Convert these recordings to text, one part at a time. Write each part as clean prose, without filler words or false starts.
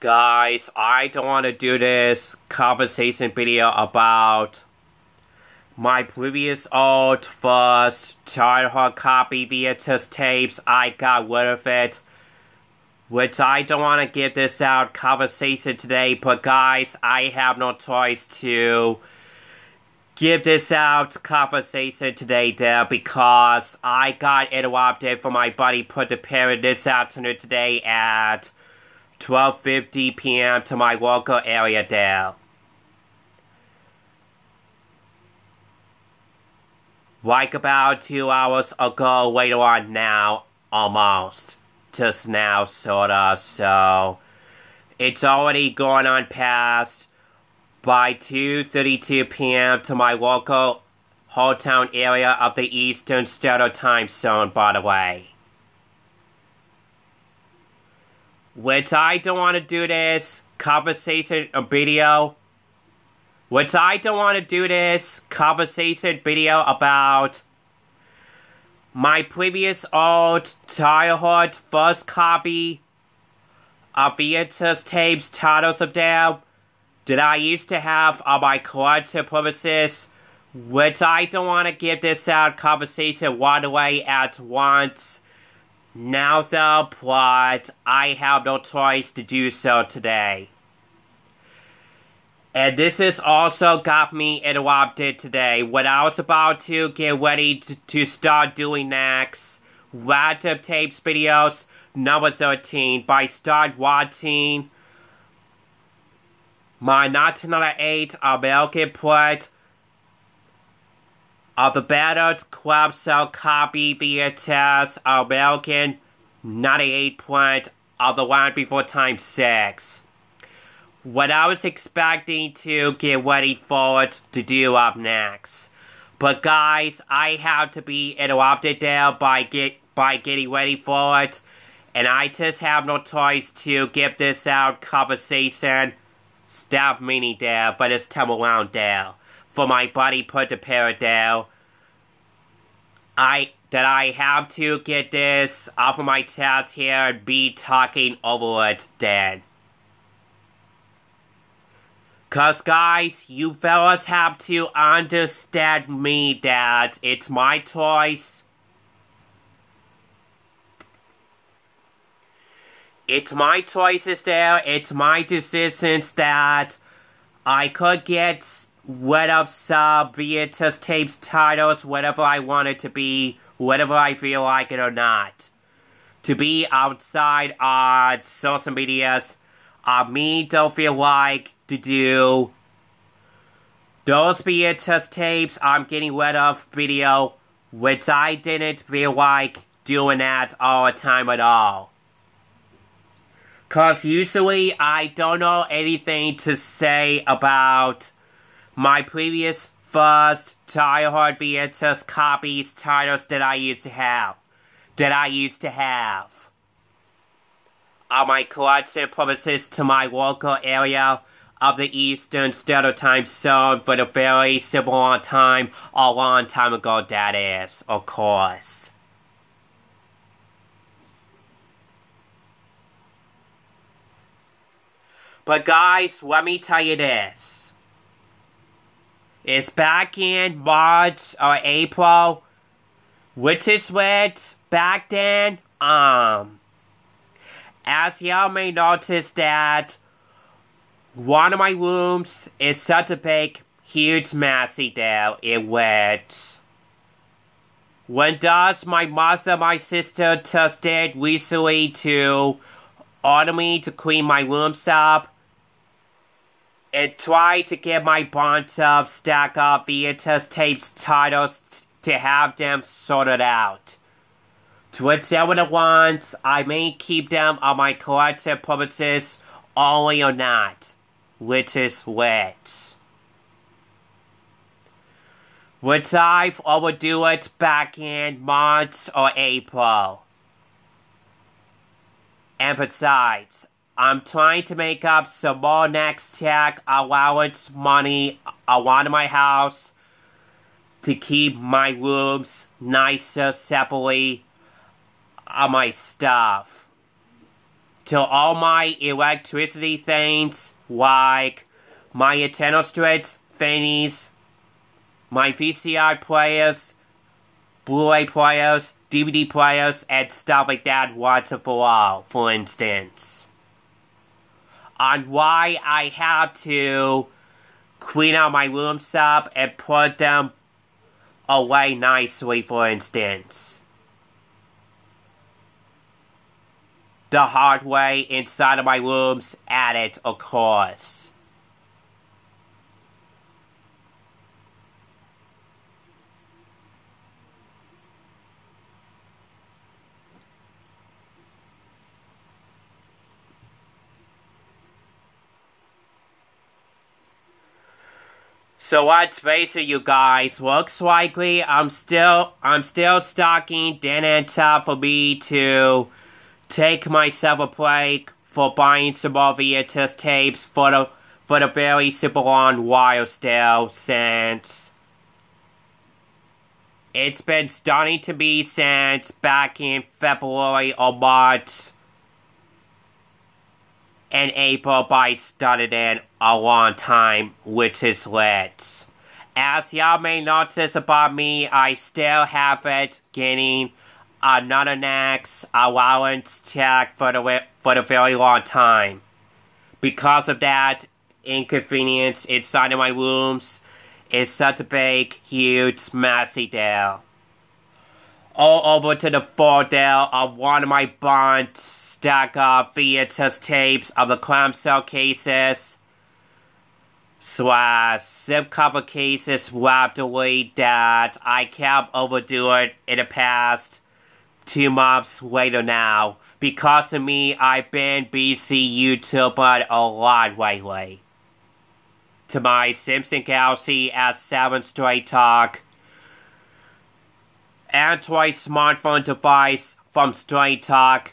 Guys, I don't want to do this conversation video about my previous old first childhood copy VHS tapes. I got rid of it, which I don't want to give this out conversation today, but guys, I have no choice to give this out conversation today there because I got interrupted from my buddy put the parent this afternoon today at 12:50 p.m. to my local area there. Like about 2 hours ago, later on now, almost. Just now, sorta, so it's already going on past by 2:32 p.m. to my local hometown area of the Eastern Standard Time Zone, by the way. Which I don't want to do this conversation video. Which I don't want to do this conversation video about my previous old childhood first copy of VHS tapes, titles of them, that I used to have on my collection purposes. Which I don't want to give this out conversation right away at once. Now though, but I have no choice to do so today. And this has also got me interrupted today when I was about to get ready to start doing next random tapes videos number 13 by start watching my 1998 American print of the battered Clubcell copy VHS American 98 print of The Land Before Time 6. What I was expecting to get ready for it to do up next. But guys, I had to be interrupted there by getting ready for it. And I just have no choice to give this out conversation staff meeting there for this time around there. For my buddy put the parrot there. That I have to get this off of my chest here and be talking over it then. Cause guys, you fellas have to understand me that it's my choice. It's my choices there, it's my decisions that I could get rid of some VHS tapes, titles, whatever I want it to be, whatever I feel like it or not. To be outside on social medias, me don't feel like to do those VHS tapes I'm getting rid of video, which I didn't feel like doing that all the time at all. Cause usually I don't know anything to say about my previous first childhood VHS copies, titles that I used to have. On my collection purposes to my local area of the Eastern Standard Time Zone for the very simple long time, a long time ago that is, of course. But guys, let me tell you this. It's back in March or April, which is what back then, as y'all may notice that one of my rooms is such a big, huge messy there in which when does my mother, my sister just did recently to order me to clean my rooms up and try to get my bunch of stack of VHS tapes titles to have them sorted out. To whichever the ones, I may keep them on my collection purposes only or not. Which is which. Which I've overdo it back in March or April. And besides, I'm trying to make up some more next tech allowance money around my house to keep my rooms nicer separately on my stuff. to all my electricity things, like my Nintendo strips, thingies, my VCR players, Blu-ray players, DVD players, and stuff like that once and for all, for instance. On why I have to clean out my rooms up and put them away nicely, for instance. The hard way inside of my rooms added, of course. So let's face it, you guys. Looks likely I'm still stocking data for me to take myself a break for buying some more VHS tapes for the very simple on while still, since it's been starting to be since back in February or March and April, but I started in a long time, which is lit. As y'all may notice about me, I still haven't getting another next allowance check for the very long time. Because of that inconvenience inside of my rooms is such a big, huge, messy deal. All over to the folder of one of my bunch stack of VHS tapes of the clamshell cases / zip cover cases wrapped away that I kept overdoing in the past 2 months later now. Because of me, I've been busy YouTuber a lot lately. To my Samsung Galaxy S7 Straight Talk Android smartphone device from Straight Talk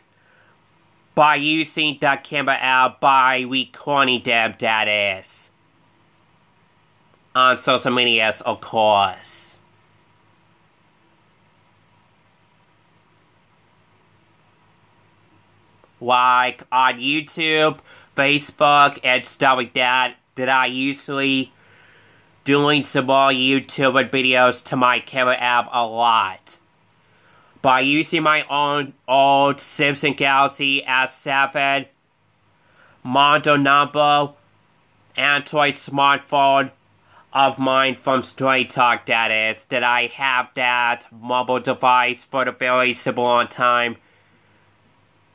by using the camera app by recording them, that is. On social medias, of course. Like on YouTube, Facebook, and stuff like that I usually doing some more YouTube videos to my camera app a lot. By using my own old Samsung Galaxy S7 model number Android smartphone of mine from Straight Talk, that is, that I have that mobile device for the very simple long time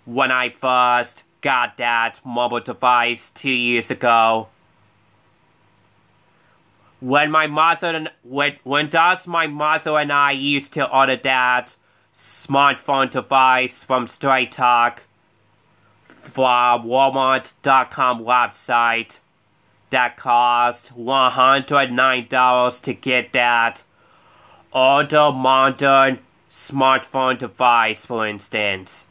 when I first got that mobile device 2 years ago. When my mother and I used to order that smartphone device from Straight Talk from Walmart.com website that cost $109 to get that older modern smartphone device, for instance.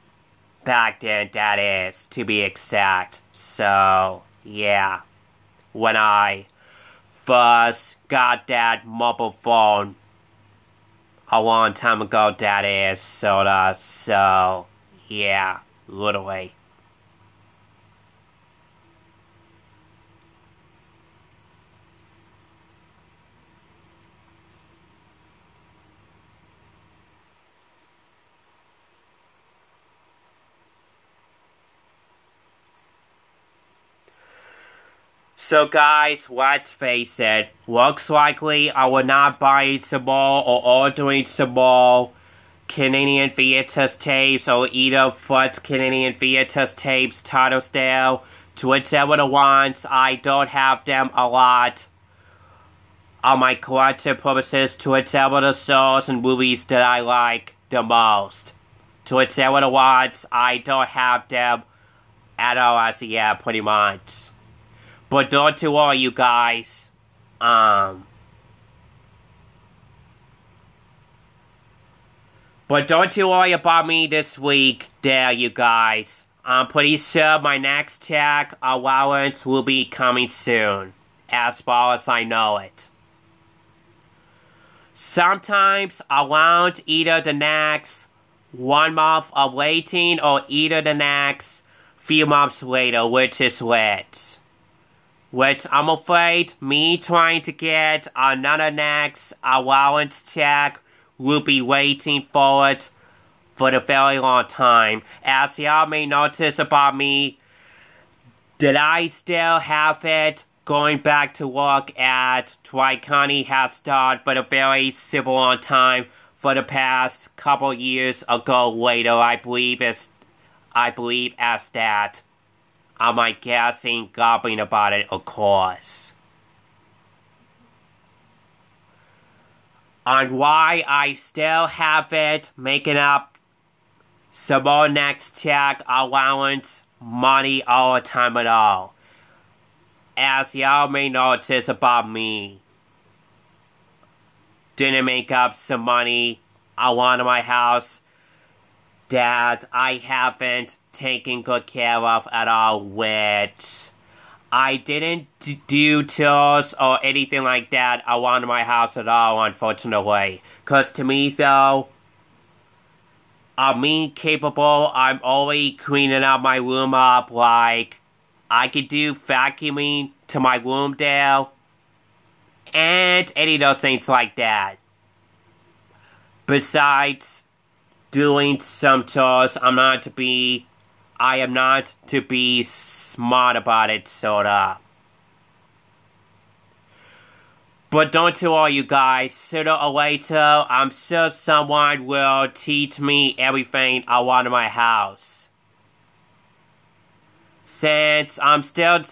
Back then, that is, to be exact. So, yeah. When I first got that mobile phone a long time ago, that is, sorta, so, yeah, literally. So guys, let's face it, looks likely I will not buy some more or ordering some more Canadian VHS tapes or either foot Canadian VHS tapes, title style, to whichever the ones. I don't have them a lot on my collection purposes, to whichever the shows and movies that I like the most. To whichever the ones, I don't have them at all as yet, pretty much. But don't you worry, you guys. But don't you worry about me this week, there, you guys. I'm pretty sure my next check allowance will be coming soon, as far as I know it. Sometimes around either the next 1 month of waiting or either the next few months later, which is lit. Which I'm afraid me trying to get another next allowance check will be waiting for it for a very long time. As y'all may notice about me, that I still have it going back to work at Tri-County has started for a very super long time for the past couple years ago later, I believe as that. I'm guessing gobbling about it, of course. On why I still have it making up some more next check allowance money all the time at all. As y'all may notice about me, didn't make up some money around my house that I haven't taken good care of at all, which I didn't do chores or anything like that around my house at all, unfortunately. Cause to me though, I'm me capable, I'm always cleaning up my room up, like, I could do vacuuming to my room there, and any of those things like that. Besides doing some chores, I am not to be smart about it, sorta. But don't you all, you guys, sooner or later, I'm sure someone will teach me everything I want in my house. Since I'm still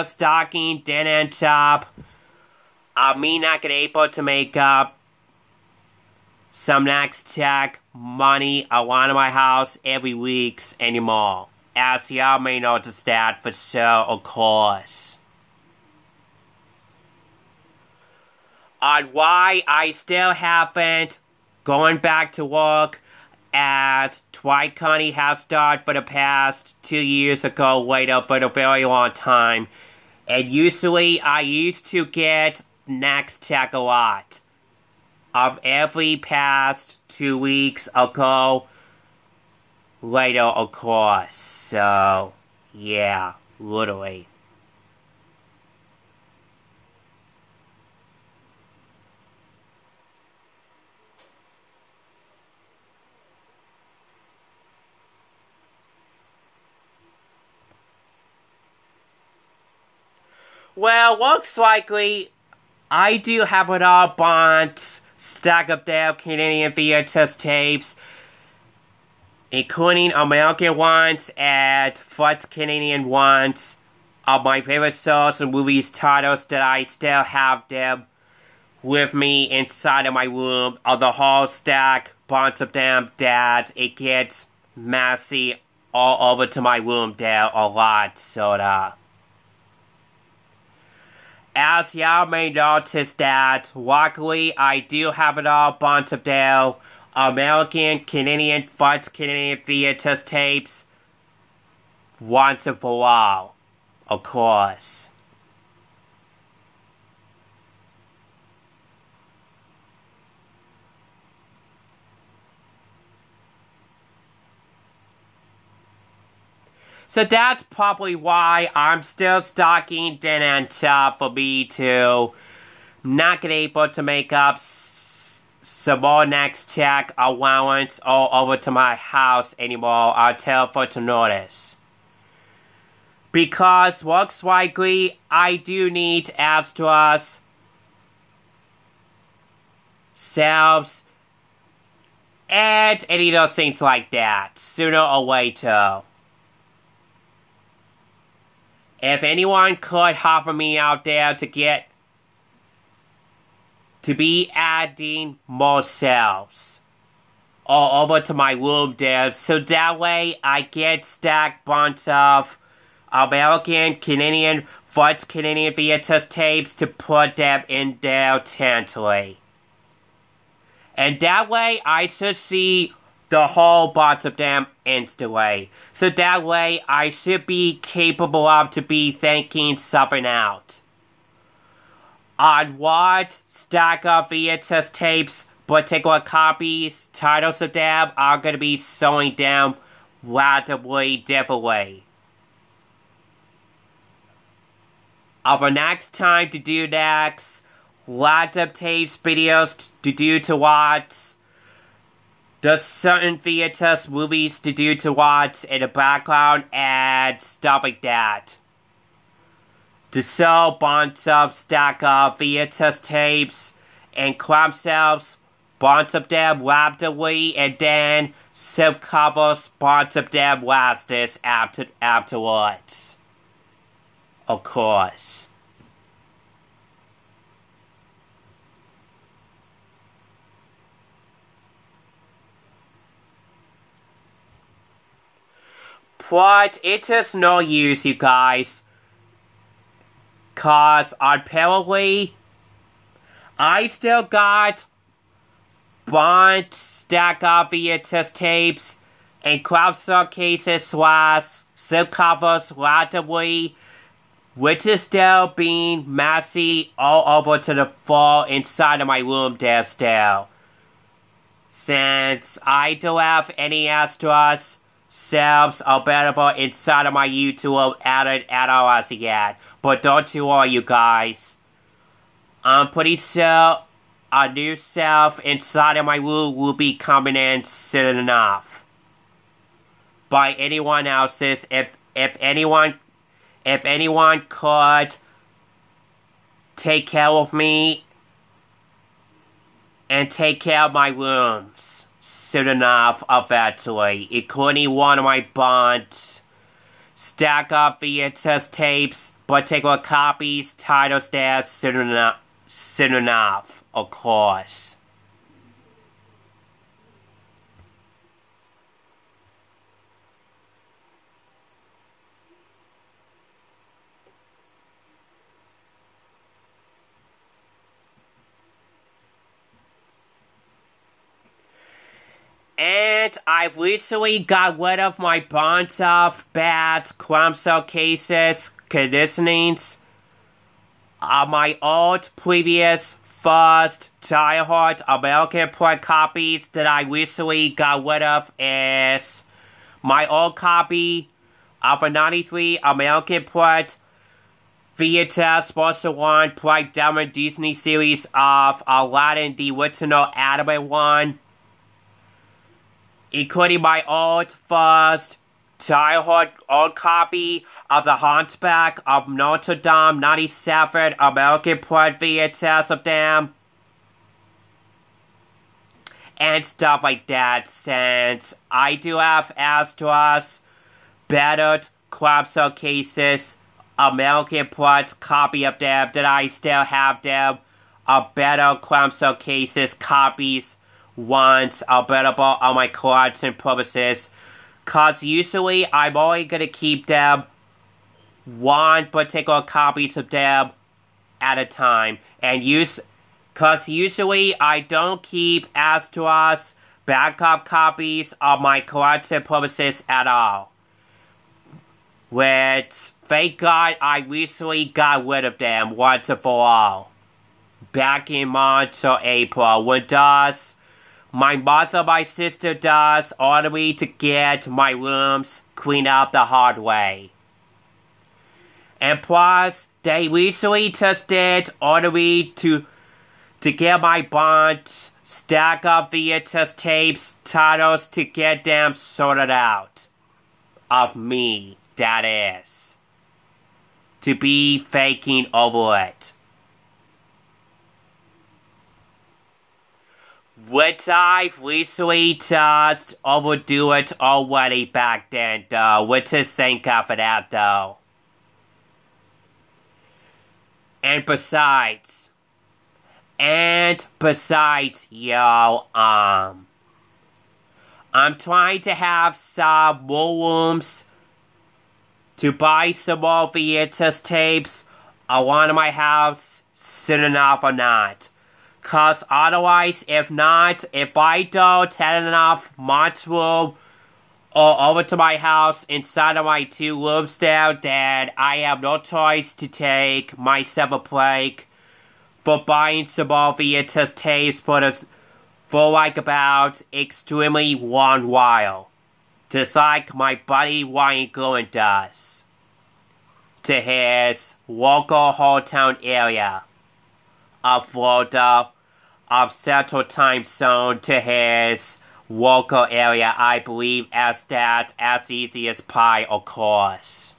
stocking dead end shop, I may not get able to make up some next check money I want in my house every week anymore. As y'all may notice that for sure, of course. On why I still haven't going back to work at Tri-County has started for the past 2 years ago later for a very long time. And usually I used to get next check a lot of every past 2 weeks ago later, of course. So, yeah, literally. Well, looks likely I do have it all bunch stacked up there, Canadian VHS tapes, including American ones and French Canadian ones of my favorite shows and movies titles that I still have them with me inside of my room, of the whole stack, bunch of them that it gets messy all over to my room there a lot, sorta. As y'all may notice that, luckily I do have it all bunch of their American, Canadian, French Canadian VHS tapes once and for all, of course. So that's probably why I'm still stocking dead end shop for me to not get able to make up some more next check allowance all over to my house anymore until further notice. Because looks likely I do need extras, shelves, and any of those things like that sooner or later. If anyone could help me out there to be adding more shelves all over to my room there, so that way I get stacked bunch of American, Canadian, French Canadian VHS tapes to put them in there gently. And that way I should see the whole bunch of them instantly. So that way I should be capable of to be thinking something out on what stack of VHS tapes, particular copies, titles of them are going to be showing them randomly differently. Our next time to do next, random tapes videos to watch. There's certain VHS movies to watch in the background and stuff like that. To sell bunch of stack of VHS tapes and clam shells, bunch of them randomly, and then silk covers bunch of them lastest afterwards. Of course. But it is no use, you guys. Cause apparently, I still got bunch stack of VHS tapes and crowdsource cases / silk covers randomly, which is still being messy all over to the floor inside of my room there still. Since I don't have any extras shelves available inside of my YouTube at all as yet. But don't you worry, you guys. I'm pretty sure a new shelf inside of my room will be coming in soon enough. By anyone else's, if anyone could take care of me and take care of my rooms soon enough, eventually, including one of my bunch stack of VHS tapes, particular copies, titles there soon enough, of course. And I recently got rid of my bunch of bad clamshell cases, conditionings, my old previous first childhood American Print copies that I recently got rid of is my old copy of a 93 American Print VHS Special 1 Bright Diamond Disney series of Aladdin, the original anime one, including my old first childhood old copy of The Hunchback of Notre Dame 97 American Print VHS of them, and stuff like that, since I do have extras, battered clamshell cases, American Print copy of them, that I still have them, better clamshell cases, copies, once available on my collection purposes, cause usually I'm only gonna keep them one particular copies of them at a time, and cause usually I don't keep extras backup copies of my collection purposes at all, which thank God I recently got rid of them once and for all back in March or April, when my mother, my sister order me to get my rooms cleaned up the hard way. And plus, they recently just did order me to get my bunch stack of VHS tapes, titles, to get them sorted out. Of me, that is. To be faking over it. Which I've recently just overdo it already back then, though, which is thank God for that, though. And besides, yo, I'm trying to have some more rooms to buy some more VHS tapes around my house soon enough or not. Cause otherwise, if I don't have enough much room or over to my house inside of my 2 rooms there, then I have no choice to take myself a break for buying some more VHS tapes for like about extremely long while. just like my buddy Ryan Gillen does, to his local hometown area of Florida, of Central Time Zone, to his local area, I believe, as that as easy as pie, of course.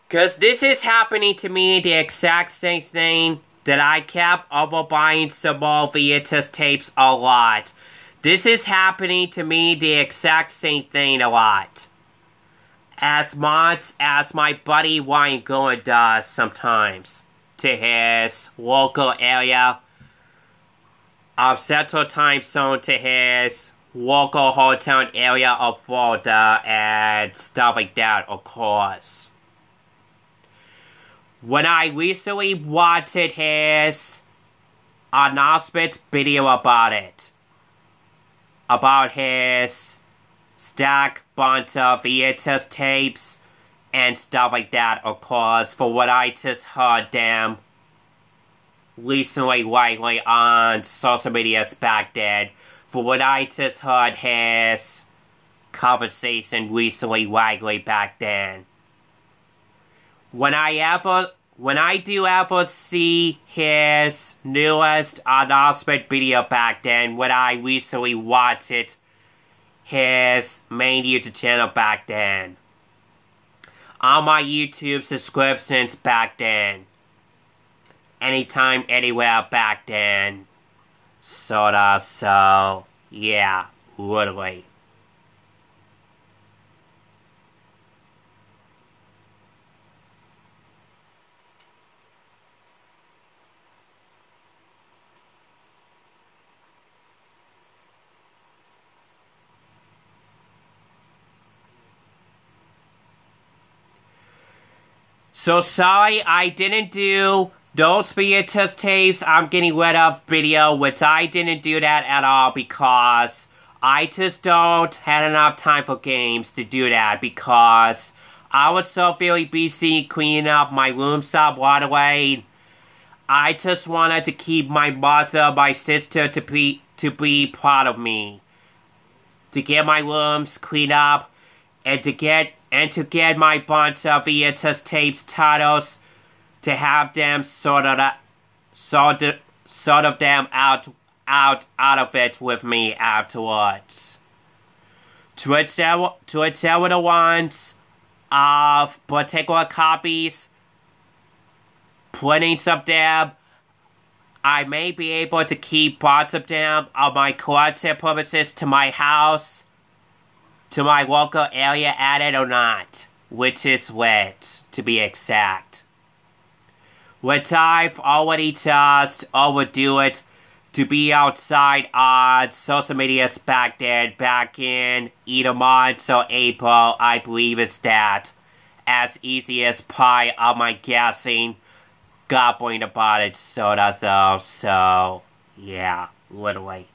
Cause this is happening to me the exact same thing that I kept overbuying some more VHS tapes a lot. This is happening to me the exact same thing a lot. As much as my buddy Ryan Gillen does sometimes. To his local area of Central Time Zone, to his local hometown area of Florida, and stuff like that, of course. When I recently watched his announcement video about it. About his stack bunch of VHS tapes and stuff like that, of course, for what I just heard them recently lately on social medias back then. For what I just heard his conversation recently lately back then. When I do ever see his newest announcement video back then, when I recently watched it, his main YouTube channel back then, on my YouTube subscriptions back then, anytime, anywhere back then, sorta, so, yeah, literally. So sorry I didn't do those VHS tapes I'm getting rid of video, which I didn't do that at all because I just don't have enough time for games to do that because I was so very busy cleaning up my room up right away. I just wanted to keep my mother, my sister to be proud of me. To get my rooms cleaned up and to get my bunch of VHS tapes titles, to have them sort of them out of it with me afterwards. To whichever the ones of particular copies, printings of them, I may be able to keep parts of them on my collection purposes to my house, to my local area added or not, which is which, to be exact. Which I've already just overdo it to be outside on social medias back then, back in either March or April, I believe is that. As easy as pie on my guessing, gobbling about it sorta though, so, yeah, literally.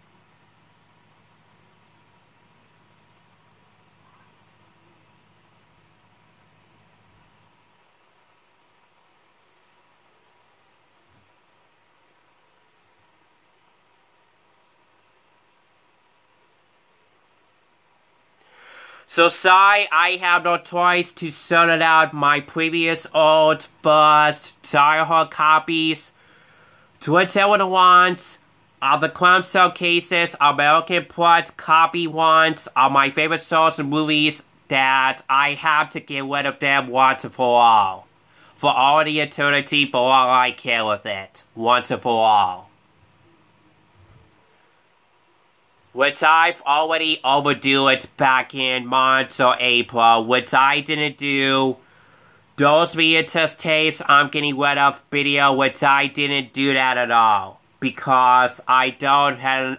So sorry, I have no choice to sort out my previous old first childhood copies to whichever the ones of the Crumb Showcases, American Plot copy ones of my favorite shows and movies that I have to get rid of them once and for all. For all the eternity, for all I care with it. Once and for all. Which I've already overdue it back in March or April, which I didn't do. Those VHS tapes I'm getting rid of video, which I didn't do that at all. Because I don't have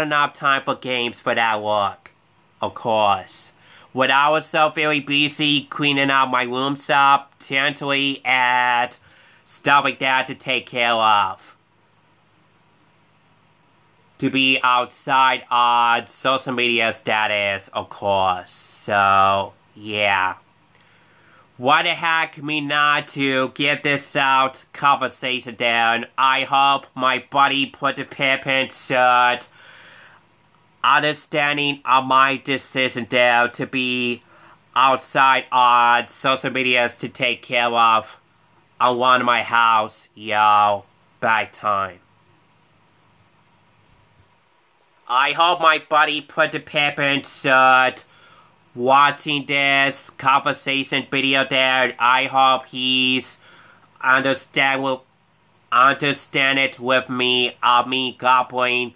enough time for games for that work. Of course. When I was so very busy cleaning out my rooms up, gently, and stuff like that to take care of. to be outside on social media status, of course. So, yeah. Why the heck me not to get this out conversation down? I hope my buddy put the paper should understanding of my decision down to be outside on social medias to take care of around my house, yo, bad time. I hope my buddy put the paper in shirt watching this conversation video there. I hope he's understand it with me, me gobbling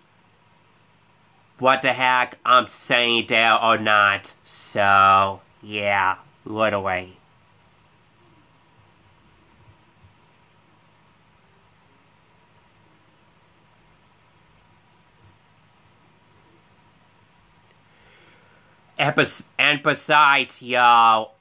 what the heck I'm saying there or not. So, yeah, right away. And besides, yo,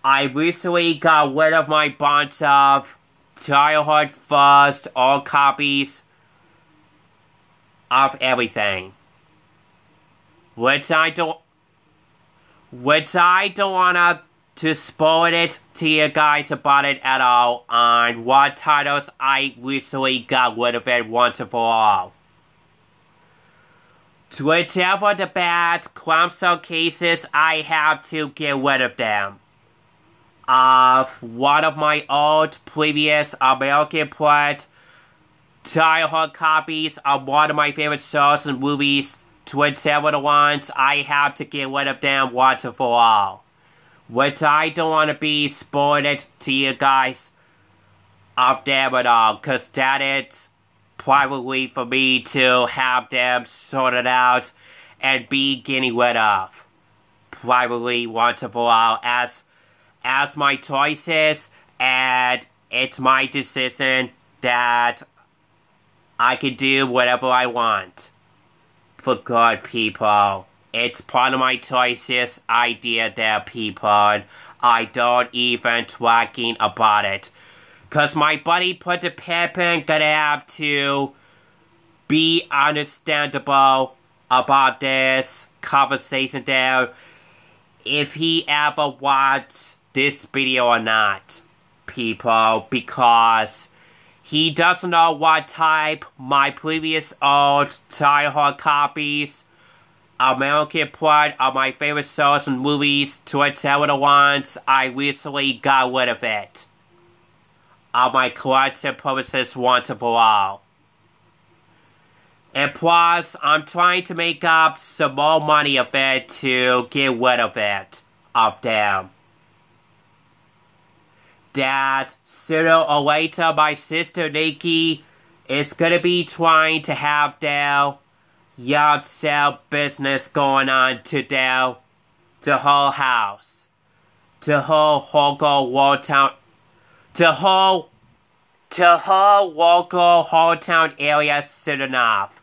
I recently got rid of my bunch of childhood first old copies of everything. Which I don't wanna to spoil it to you guys about it at all on what titles I recently got rid of it once and for all. Whichever the bad Clemson cases, I have to get rid of them. One of my old previous American Pride childhood copies of one of my favorite shows and movies, whichever the ones, I have to get rid of them once and for all. Which I don't want to be spoiled to you guys of them at all, because that is probably for me to have them sorted out and be getting rid of. Probably once and for all as my choices, and it's my decision that I can do whatever I want. For good, people. It's part of my choices idea there, people. I don't even talking about it. Cause my buddy put the paper and gonna have to be understandable about this conversation there if he ever watched this video or not, people, because he doesn't know what type my previous old childhood copies American Pride are my favorite shows and movies to whatever the ones I recently got rid of it. Of my collection purposes once and for all. And plus, I'm trying to make up some more money of it to get rid of it, of them. That sooner or later my sister Nikki is gonna be trying to have their yard sale business going on to the whole house. To her local Wartown, to her local hometown area soon enough.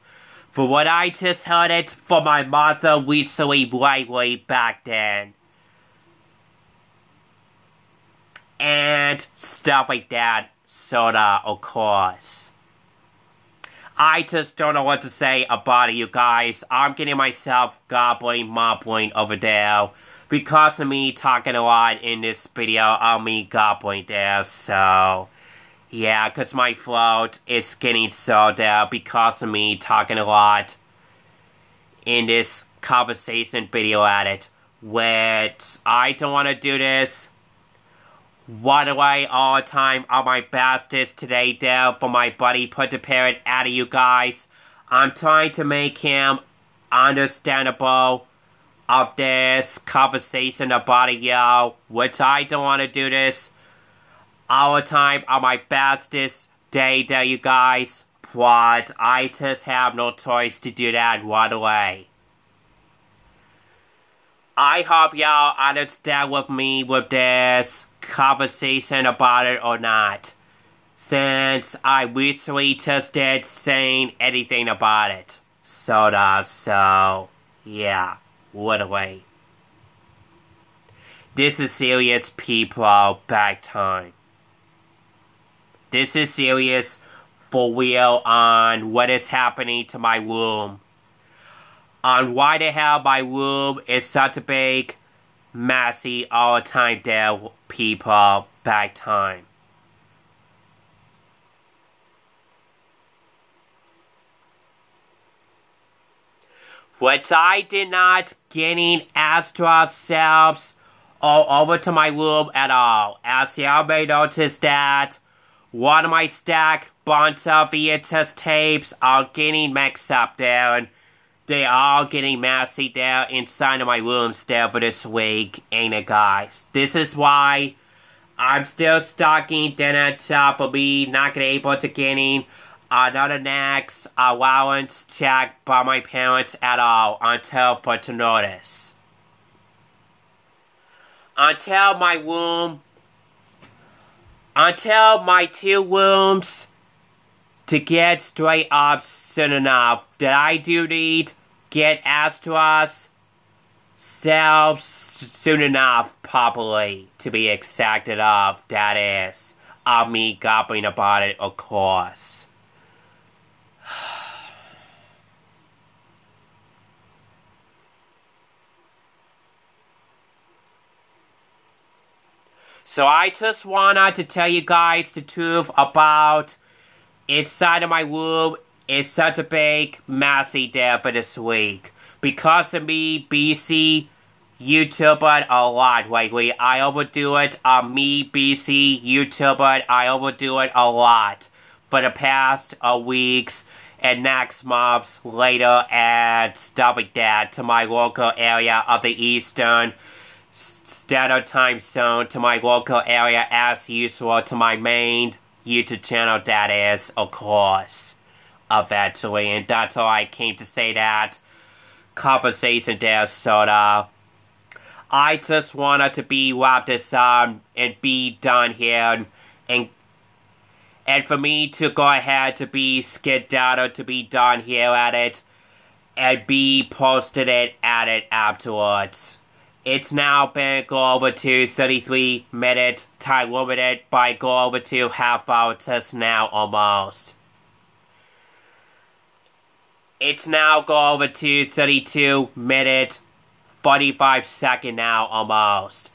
For what I just heard it from my mother recently way back then. And stuff like that, sorta, of course. I just don't know what to say about it, you guys. I'm getting myself mumbling over there because of me talking a lot in this video on me gobbling there, so yeah, because my throat is getting so there because of me talking a lot in this conversation video at it, which I don't want to do this right away all the time on my bestest today there for my buddy put the parrot out of you guys. I'm trying to make him understandable of this conversation about it, yo, which I don't want to do this all the time on my bestest day there, you guys, but I just have no choice to do that right away. I hope y'all understand with me with this conversation about it or not, since I recently just did saying anything about it, sorta, so yeah, right away. This is serious, people, back time. This is serious for real on what is happening to my room. On why the hell my room is such a big, messy, all the time there, people. Back time. What I did not getting asked ourselves or over to my room at all. As you may notice that one of my stack bunch of VHS tapes are getting mixed up there, and they are getting messy there inside of my room still for this week, ain't it, guys? This is why I'm still stocking dinner for me not able to getting another next allowance check by my parents at all until further notice. Until my two rooms to get straight up soon enough that I do need get asked to us selves soon enough properly to be exacted of, that is, of me gobbling about it, of course. So I just wanted to tell you guys the truth about inside of my room is such a big, messy day for this week. Because of me, BC, YouTuber a lot lately. I overdo it on me, BC, YouTuber. I overdo it a lot for the past weeks and next months later and stuff like that to my local area of the Eastern Standard Time Zone, to my local area as usual, to my main YouTube channel, that is, of course, eventually. And that's all I came to say that conversation there, sorta. I just wanted to be wrap this up and be done here, and for me to go ahead to be skedaddled to be done here at it, and be posted it at it afterwards. It's now been go over to 33 minutes, time limited by go over to half hour just now almost. It's now go over to 32 minutes, 45 seconds now almost.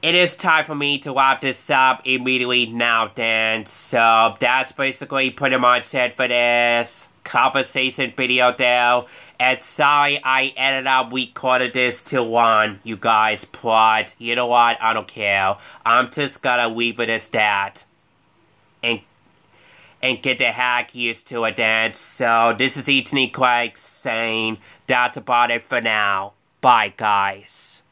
It is time for me to wrap this up immediately now then. So that's basically pretty much it for this conversation video there. And sorry I ended up recorded this to one, you guys, but you know what, I don't care. I'm just gonna leave it as that. And get the heck used to it then. So this is Ethan Quake saying that's about it for now. Bye, guys.